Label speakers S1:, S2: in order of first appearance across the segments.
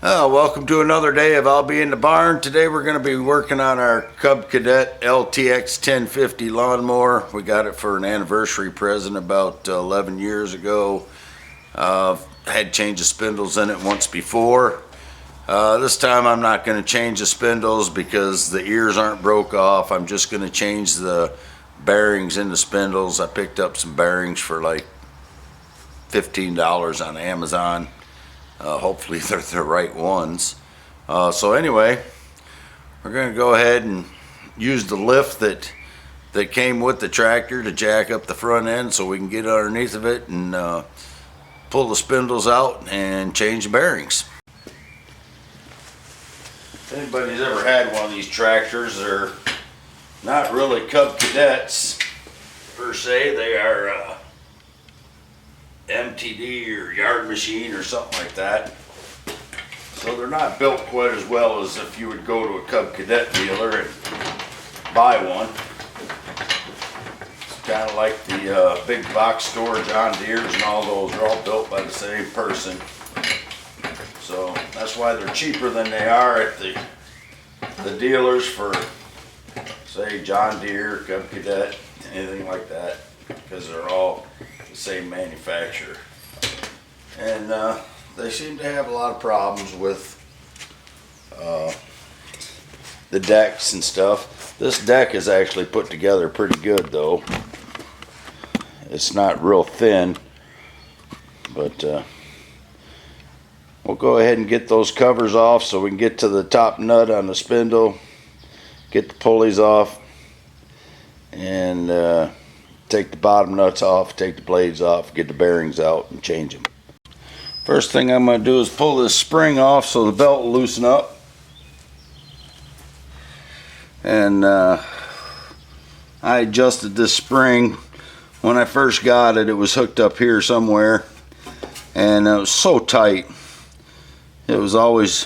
S1: Welcome to another day of I'll Be in the Barn. Today we're going to be working on our Cadet LTX 1050 lawnmower. We got it for an anniversary present about 11 years ago. Had changed the spindles in it once before. This time I'm not going to change the spindles because the ears aren't broke off. I'm just going to change the bearings in the spindles. I picked up some bearings for like $15 on Amazon. Hopefully they're the right ones. So anyway, we're going to go ahead and use the lift that came with the tractor to jack up the front end so we can get underneath of it and pull the spindles out and change the bearings. If anybody's ever had one of these tractors, they're not really Cub Cadets per se. They are MTD or yard machine or something like that. So they're not built quite as well as if you would go to a Cub Cadet dealer and buy one. It's kind of like the big box store John Deere's and all those are all built by the same person. So that's why they're cheaper than they are at the dealers for, say, John Deere, Cub Cadet, anything like that, because they're all the same manufacturer. And they seem to have a lot of problems with the decks and stuff. This deck is actually put together pretty good though. It's not real thin, but we'll go ahead and get those covers off so we can get to the top nut on the spindle, get the pulleys off, and take the bottom nuts off, take the blades off, get the bearings out, and change them. First thing I'm going to do is pull this spring off so the belt will loosen up. And I adjusted this spring. When I first got it, it was hooked up here somewhere, and it was so tight. It was always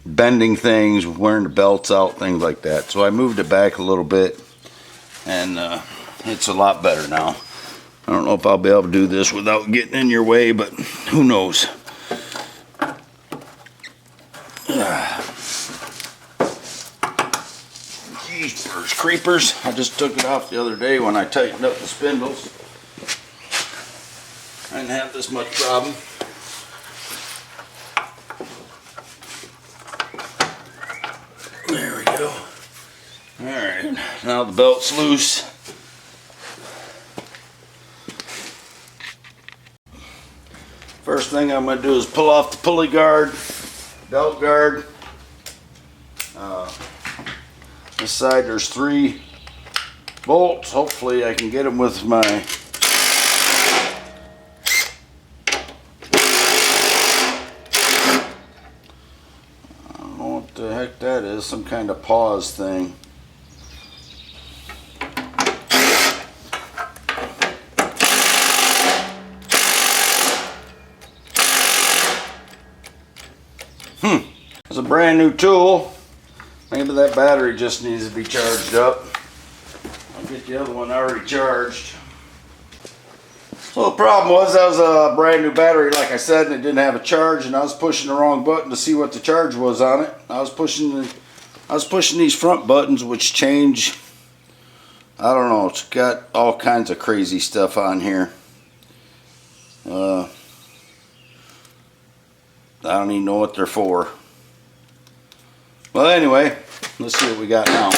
S1: bending things, wearing the belts out, things like that. So I moved it back a little bit, and it's a lot better now. I don't know if I'll be able to do this without getting in your way, but who knows. Jeepers creepers. I just took it off the other day when I tightened up the spindles. I didn't have this much problem. There we go. Alright, now the belt's loose. First thing I'm going to do is pull off the pulley guard, belt guard. This side there's 3 bolts. Hopefully I can get them with my I don't know what the heck that is, some kind of pause thing. It's a brand new tool. Maybe that battery just needs to be charged up. I'll get the other one already charged. So the problem was that was a brand new battery, like I said, and it didn't have a charge, and I was pushing the wrong button to see what the charge was on it. I was pushing these front buttons, which change. I don't know. It's got all kinds of crazy stuff on here. I don't even know what they're for. Well, anyway, let's see what we got now.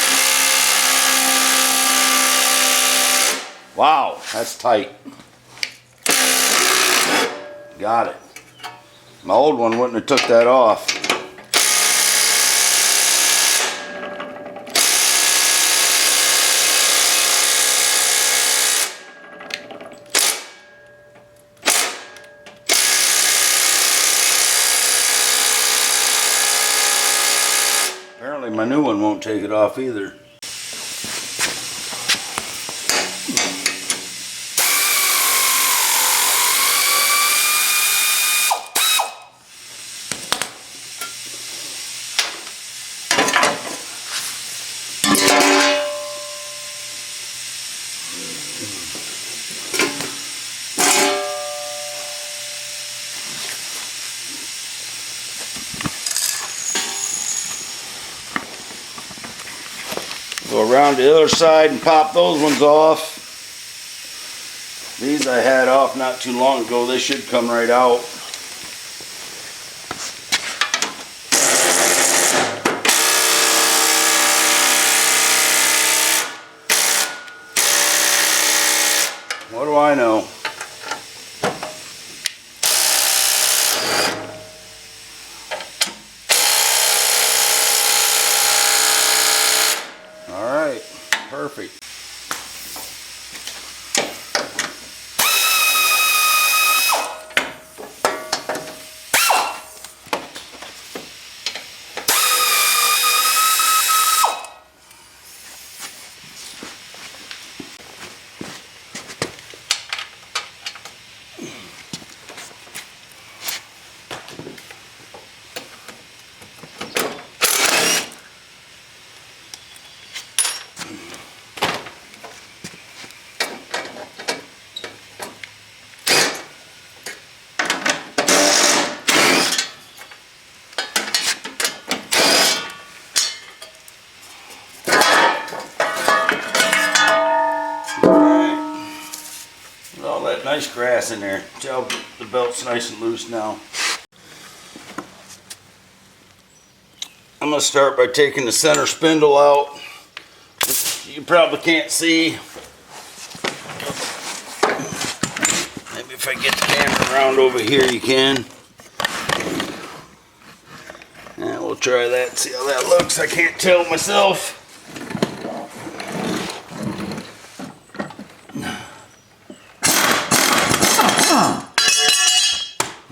S1: Wow, that's tight. Got it. My old one wouldn't have took that off. Apparently my new one won't take it off either. Go around to the other side and pop those ones off. These I had off not too long ago. They should come right out. What do I know? All right, perfect. Nice grass in there. See how the belt's nice and loose now. I'm going to start by taking the center spindle out. You probably can't see. Maybe if I get the camera around over here you can. And we'll try that, see how that looks. I can't tell myself.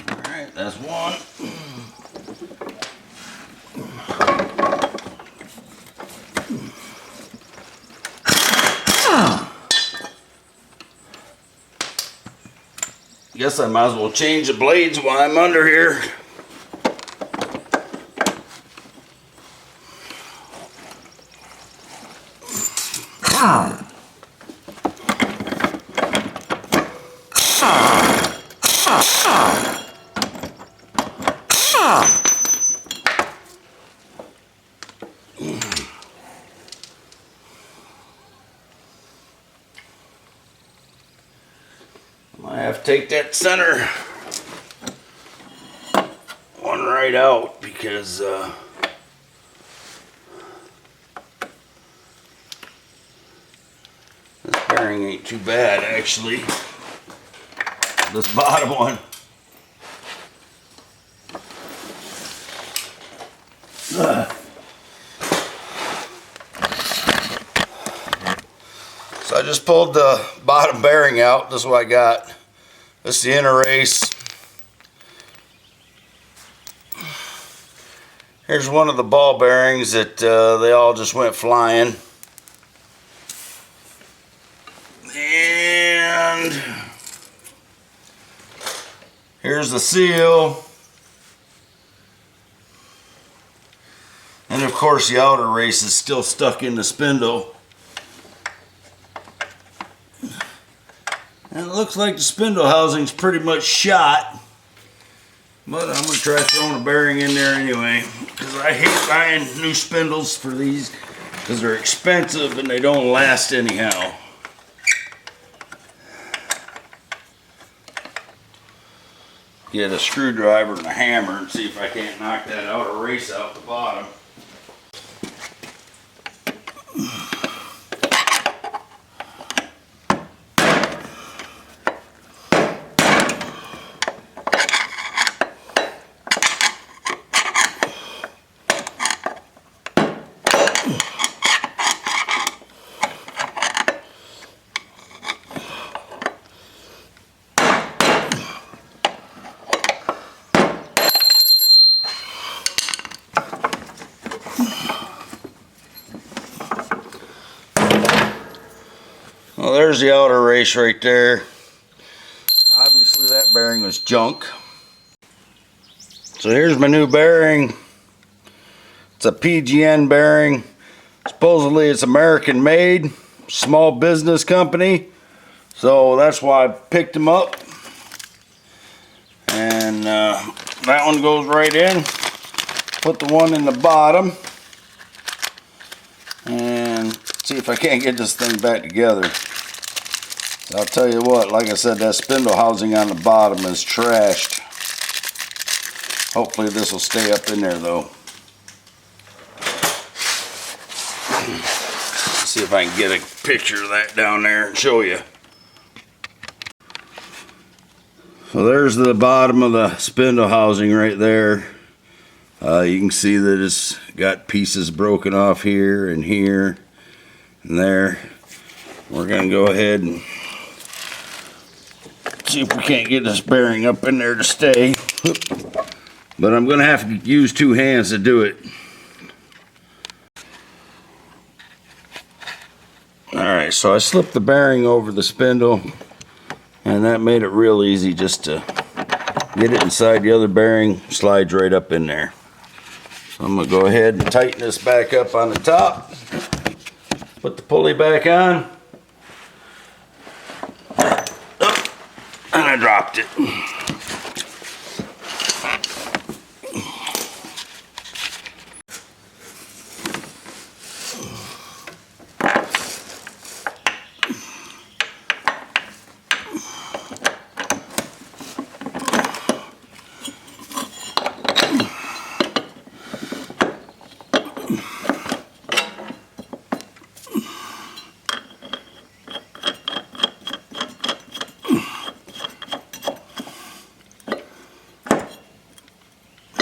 S1: Alright, that's one. Guess I might as well change the blades while I'm under here. I have to take that center one right out because this bearing ain't too bad actually. This bottom one. So I just pulled the bottom bearing out. This is what I got. This is the inner race. Here's one of the ball bearings that they all just went flying. And here's the seal. And of course the outer race is still stuck in the spindle. And it looks like the spindle housing's pretty much shot. But I'm going to try throwing a bearing in there anyway. Because I hate buying new spindles for these. Because they're expensive and they don't last anyhow. Get a screwdriver and a hammer and see if I can't knock that outer race out the bottom. Well, there's the outer race right there. Obviously that bearing was junk. So here's my new bearing. It's a PGN bearing. Supposedly it's American made, small business company. So that's why I picked them up. And that one goes right in. Put the one in the bottom. And See if I can't get this thing back together. I'll tell you what, like I said, that spindle housing on the bottom is trashed. Hopefully this will stay up in there though. See if I can get a picture of that down there and show you. So there's the bottom of the spindle housing right there. You can see that it's got pieces broken off here and here and there. We're going to go ahead and see if we can't get this bearing up in there to stay. But I'm going to have to use two hands to do it. Alright, so I slipped the bearing over the spindle, and that made it real easy just to get it inside the other bearing. Slides right up in there. So I'm going to go ahead and tighten this back up on the top. Put the pulley back on. And I dropped it.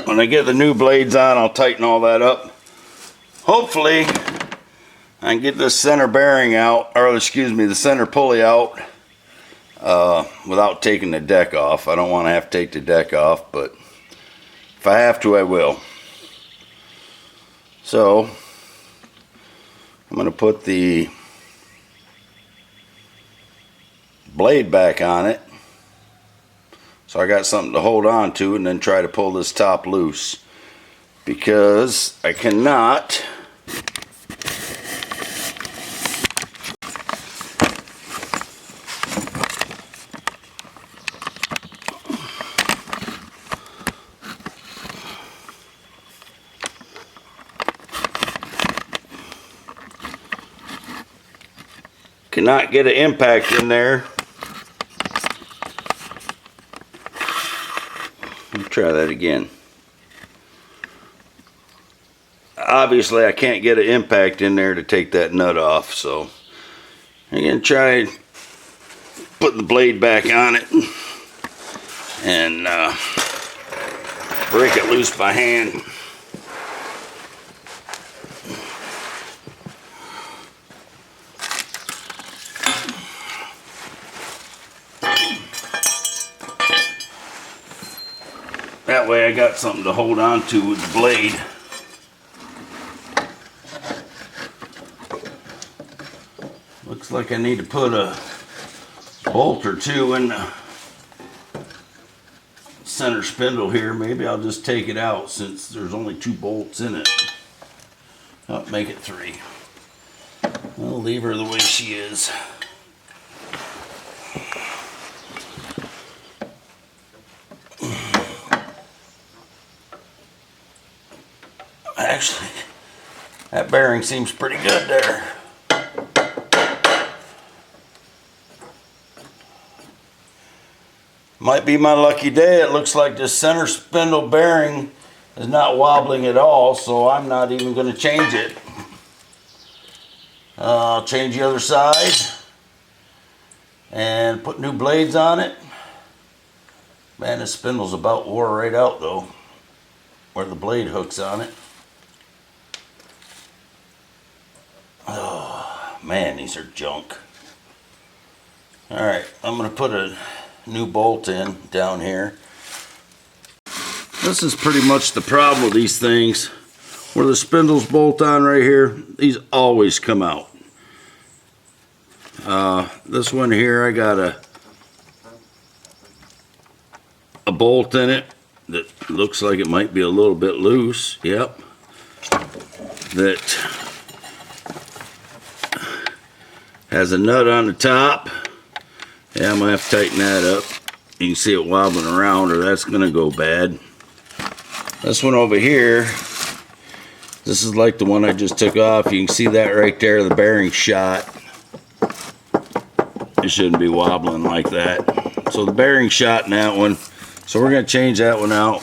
S1: When I get the new blades on, I'll tighten all that up. Hopefully, I can get this center bearing out, or excuse me, the center pulley out without taking the deck off. I don't want to have to take the deck off, but if I have to, I will. So, I'm going to put the blade back on it. So I got something to hold on to and then try to pull this top loose, because I cannot get an impact in there. Try that again. Obviously I can't get an impact in there to take that nut off, so I'm going to try putting the blade back on it and break it loose by hand. That way I got something to hold on to with the blade. Looks like I need to put a bolt or two in the center spindle here. Maybe I'll just take it out since there's only 2 bolts in it. I'll make it 3. I'll leave her the way she is. Actually, that bearing seems pretty good there. Might be my lucky day. It looks like this center spindle bearing is not wobbling at all, so I'm not even going to change it. I'll change the other side and put new blades on it. Man, this spindle's about wore right out though, where the blade hooks on it. Oh man, these are junk. Alright, I'm going to put a new bolt in down here. This is pretty much the problem with these things. Where the spindles bolt on right here, these always come out. This one here, I got a bolt in it that looks like it might be a little bit loose. Yep. That has a nut on the top. Yeah, I'm going to have to tighten that up. You can see it wobbling around or that's going to go bad. This one over here This is like the one I just took off. You can see that right there, the bearing shot. It shouldn't be wobbling like that. So the bearing shot in that one. So we're going to change that one out.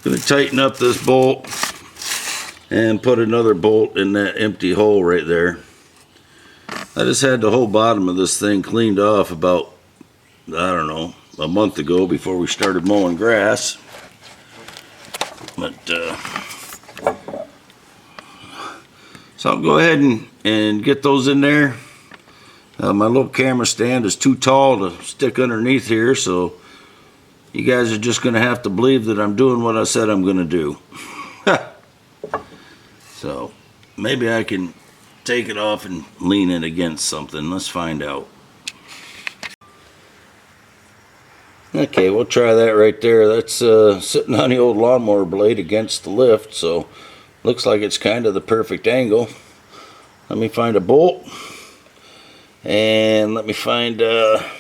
S1: Going to tighten up this bolt and put another bolt in that empty hole right there. I just had the whole bottom of this thing cleaned off about, I don't know, a month ago before we started mowing grass. But so I'll go ahead and get those in there. My little camera stand is too tall to stick underneath here, so you guys are just going to have to believe that I'm doing what I said I'm going to do. So maybe I can take it off and lean it against something. Let's find out. Okay, we'll try that right there. That's sitting on the old lawnmower blade against the lift, so looks like it's kind of the perfect angle. Let me find a bolt, and let me find a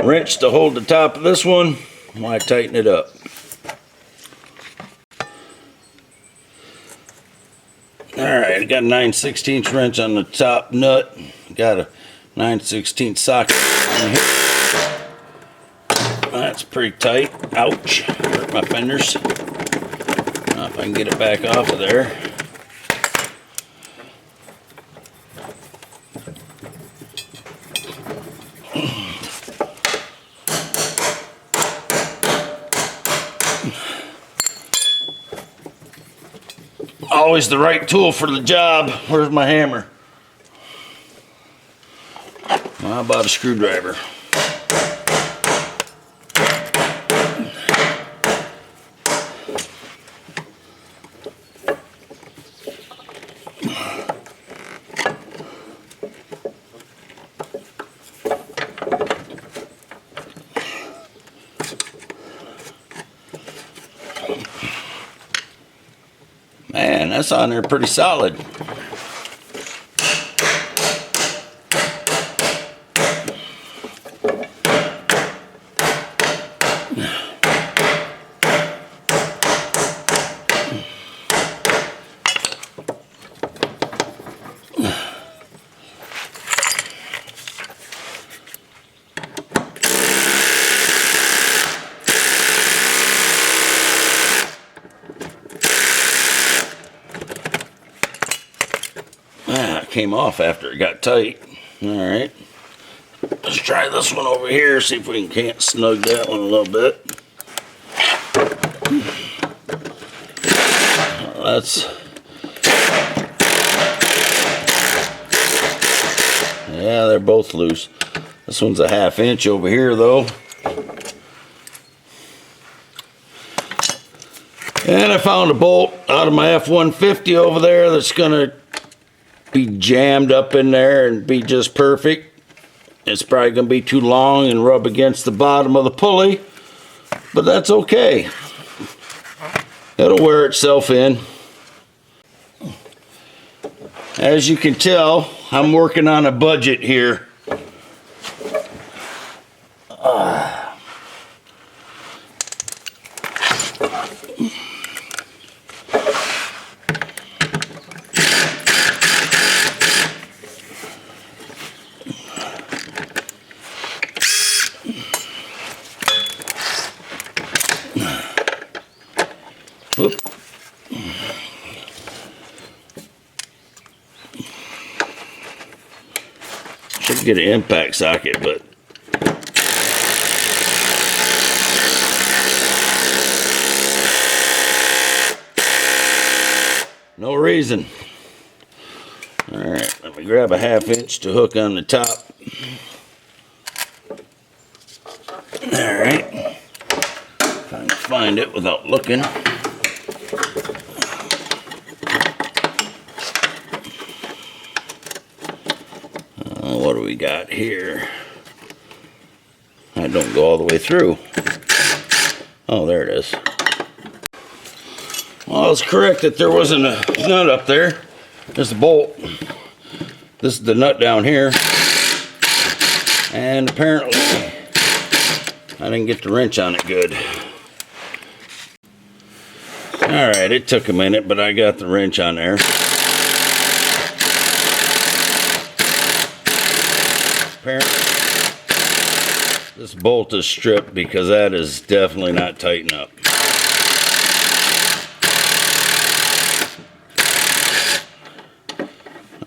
S1: wrench to hold the top of this one while I tighten it up. Alright, I got a 9/16 wrench on the top nut. Got a 9/16 socket in here. That's pretty tight. Ouch. Hurt my fingers. Now if I can get it back off of there. Always the right tool for the job. Where's my hammer? How about a screwdriver? Man, that's on there pretty solid. Came off after it got tight. Alright, let's try this one over here, see if we can't snug that one a little bit. Yeah, they're both loose. This one's a 1/2 inch over here though. And I found a bolt out of my F-150 over there that's gonna be jammed up in there and be just perfect. It's probably going to be too long and rub against the bottom of the pulley, but that's okay. It'll wear itself in. As you can tell, I'm working on a budget here. Oop. Should get an impact socket, but no reason. All right, let me grab a 1/2 inch to hook on the top. All right, if I can find it without looking. What do we got here? That don't go all the way through. Oh, there it is. Well, I was correct that there wasn't a nut up there. There's a bolt. This is the nut down here. And apparently, I didn't get the wrench on it good. All Alright, it took a minute, but I got the wrench on there. Apparently, this bolt is stripped because that is definitely not tighten up.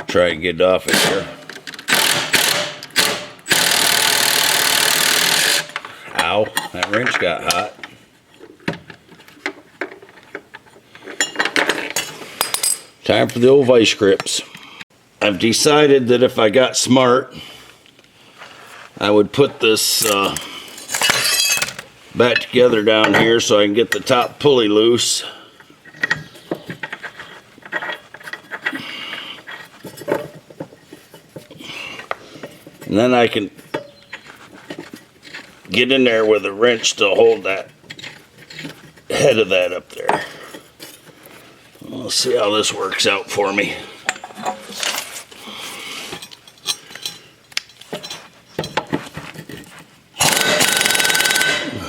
S1: I'll try and get it off of here. Ow, that wrench got hot. Time for the old vice grips. I've decided that if I got smart, I would put this back together down here so I can get the top pulley loose. And then I can get in there with a wrench to hold that head of that up there. We'll see how this works out for me.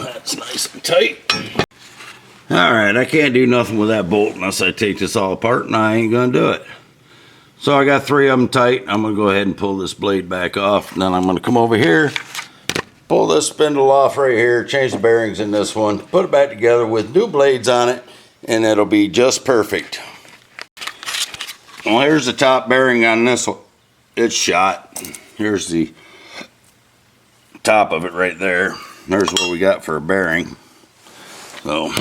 S1: That's nice and tight. Alright, I can't do nothing with that bolt unless I take this all apart, and I ain't gonna do it. So I got 3 of them tight. I'm gonna go ahead and pull this blade back off, and then I'm gonna come over here, pull this spindle off right here, change the bearings in this one, put it back together with new blades on it, and it'll be just perfect. Well, here's the top bearing on this one. It's shot. Here's the top of it right there. There's what we got for a bearing. So,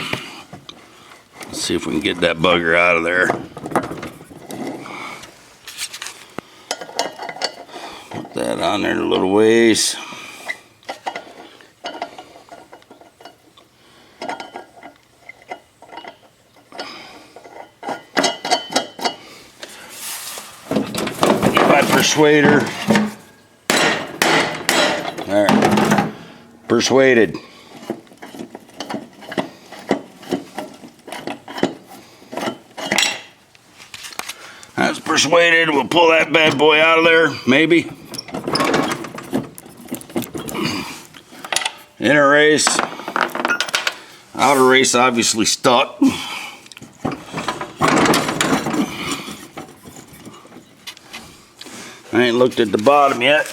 S1: let's see if we can get that bugger out of there. Put that on there a little ways. Persuader. Alright. Persuaded. That's persuaded. We'll pull that bad boy out of there, maybe. Inner race. Outer race obviously stuck. I ain't looked at the bottom yet.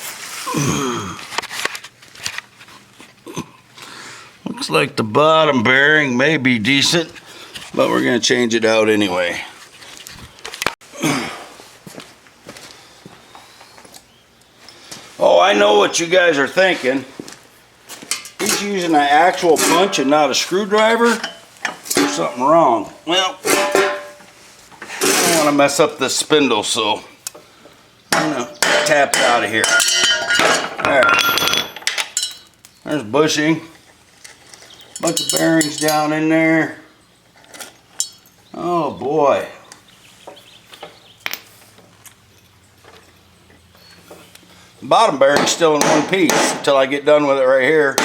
S1: Looks like the bottom bearing may be decent, but we're going to change it out anyway. Oh, I know what you guys are thinking. He's using an actual punch and not a screwdriver. There's something wrong. Well, I don't want to mess up this spindle, so I'm gonna tap it out of here. Alright. There's bushing. Bunch of bearings down in there. Oh boy. The bottom bearing's still in one piece until I get done with it right here.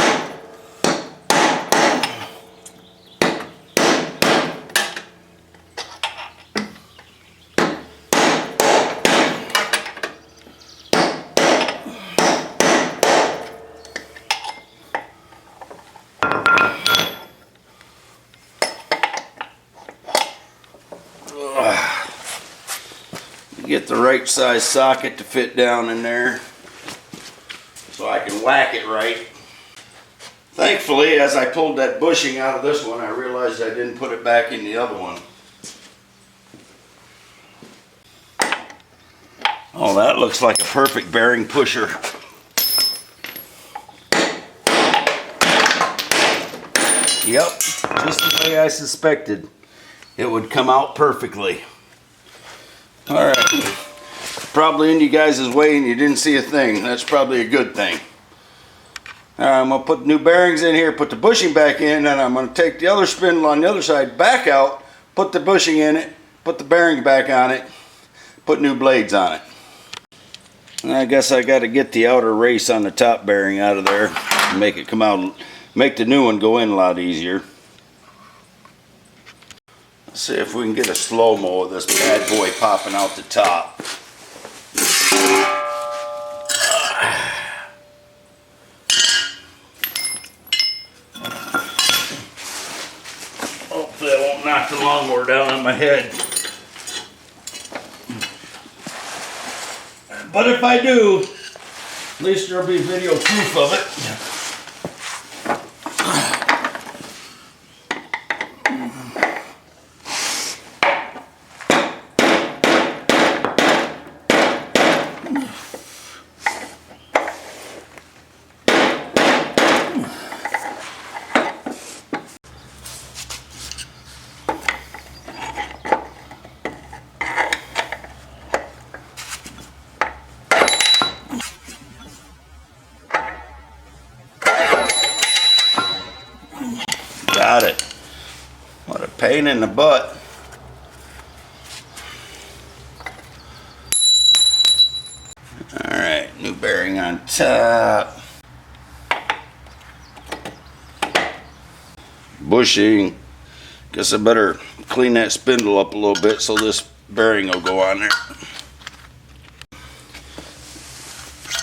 S1: Get the right size socket to fit down in there so I can whack it right. Thankfully, as I pulled that bushing out of this one, I realized I didn't put it back in the other one. Oh, that looks like a perfect bearing pusher. Yep, just the way I suspected. It would come out perfectly. Alright, probably in you guys' way and you didn't see a thing. That's probably a good thing. Alright, I'm going to put new bearings in here, put the bushing back in, and I'm going to take the other spindle on the other side back out, put the bushing in it, put the bearing back on it, put new blades on it. And I guess I got to get the outer race on the top bearing out of there and make it come out, make the new one go in a lot easier. Let's see if we can get a slow-mo of this bad boy popping out the top. Hopefully I won't knock the lawnmower down on my head. But if I do, at least there'll be video proof of it. Got it. What a pain in the butt. Alright, new bearing on top. Bushing. Guess I better clean that spindle up a little bit so this bearing will go on there.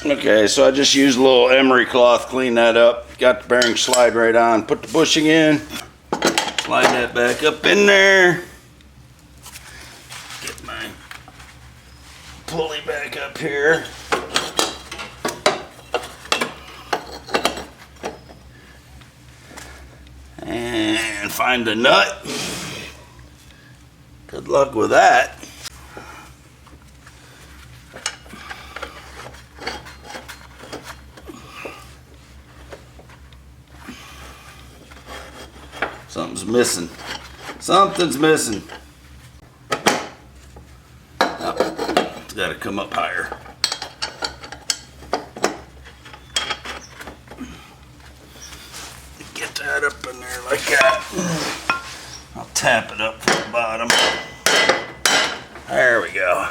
S1: Okay, so I just used a little emery cloth, clean that up. Got the bearing slide right on. Put the bushing in. Slide that back up in there. Get my pulley back up here. And find the nut. Good luck with that. Something's missing. Something's missing. Oh, it's got to come up higher. Get that up in there like that. I'll tap it up from the bottom. There we go.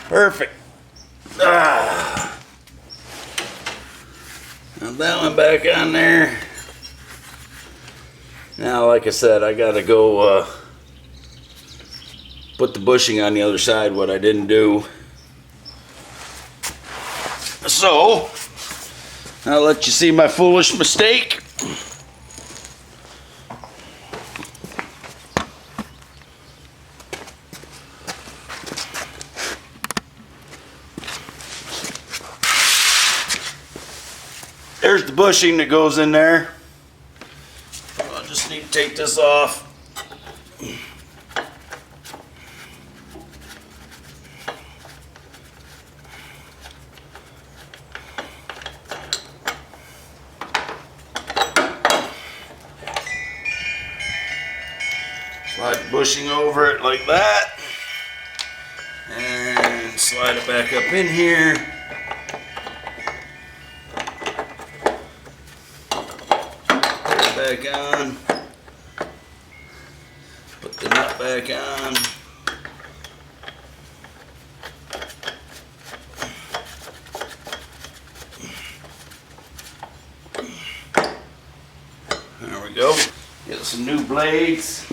S1: Perfect. Now that one back on there. Now, like I said, I gotta go put the bushing on the other side, what I didn't do. So, I'll let you see my foolish mistake. There's the bushing that goes in there. I'll just need to take this off. Slide the bushing over it like that. And slide it back up in here. Back on. Put the nut back on. There we go. Get some new blades.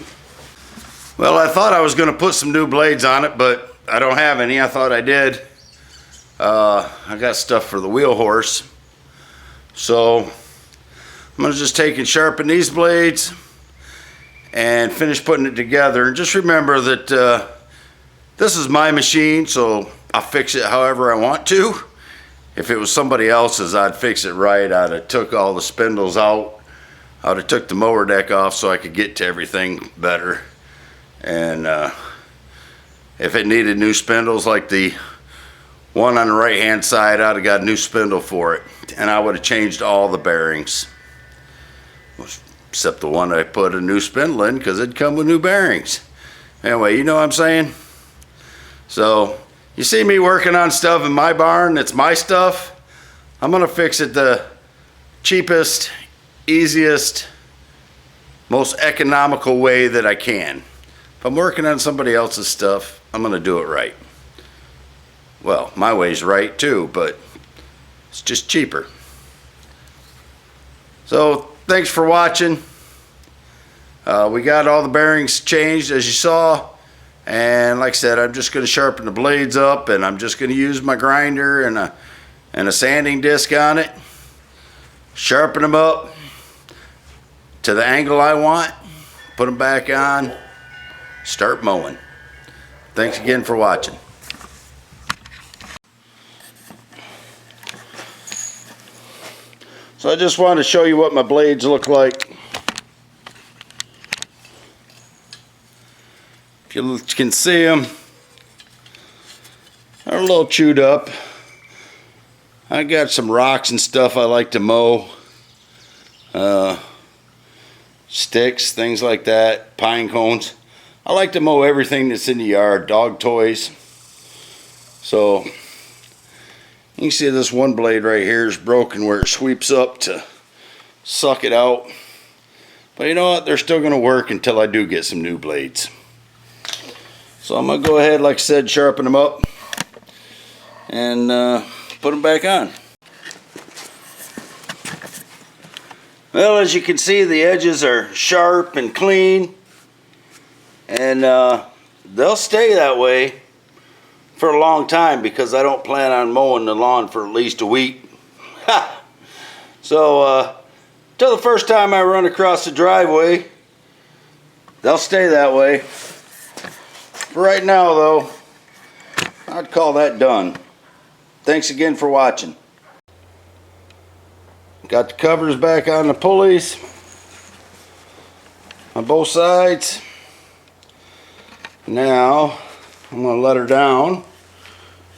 S1: Well, I thought I was going to put some new blades on it, but I don't have any. I thought I did. I got stuff for the wheel horse. So I'm going to just take and sharpen these blades and finish putting it together. And just remember that this is my machine, so I'll fix it however I want to. If it was somebody else's, I'd fix it right. I'd have took all the spindles out. I'd have took the mower deck off so I could get to everything better. And if it needed new spindles, like the one on the right hand side, I'd have got a new spindle for it. And I would have changed all the bearings. Except the one I put a new spindle in because it'd come with new bearings. Anyway, you know what I'm saying? So, you see me working on stuff in my barn, it's my stuff. I'm gonna fix it the cheapest, easiest, most economical way that I can. If I'm working on somebody else's stuff, I'm going to do it right. Well, my way's right too, but it's just cheaper. So, thanks for watching. We got all the bearings changed, as you saw. And like I said, I'm just going to sharpen the blades up, and I'm just going to use my grinder and a sanding disc on it. Sharpen them up to the angle I want. Put them back on. Start mowing. Thanks again for watching. So I just wanted to show you what my blades look like. If you can see them, they're a little chewed up. I got some rocks and stuff I like to mow. Sticks, things like that, pine cones. I like to mow everything that's in the yard, dog toys. So you can see this one blade right here is broken where it sweeps up to suck it out. But you know what? They're still going to work until I do get some new blades. So I'm going to go ahead, like I said, sharpen them up and put them back on. Well, as you can see, the edges are sharp and clean, and they'll stay that way for a long time because I don't plan on mowing the lawn for at least a week. So till the first time I run across the driveway, they'll stay that way. For right now though, I'd call that done. Thanks again for watching. Got the covers back on the pulleys on both sides. Now I'm going to let her down,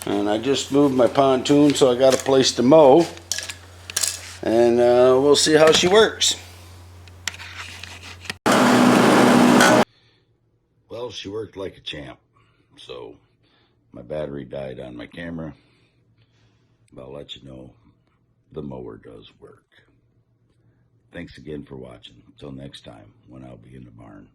S1: and I just moved my pontoon so I got a place to mow, and we'll see how she works. Well, she worked like a champ. So my battery died on my camera, but I'll let you know the mower does work. Thanks again for watching. Until next time, when I'll be in the barn.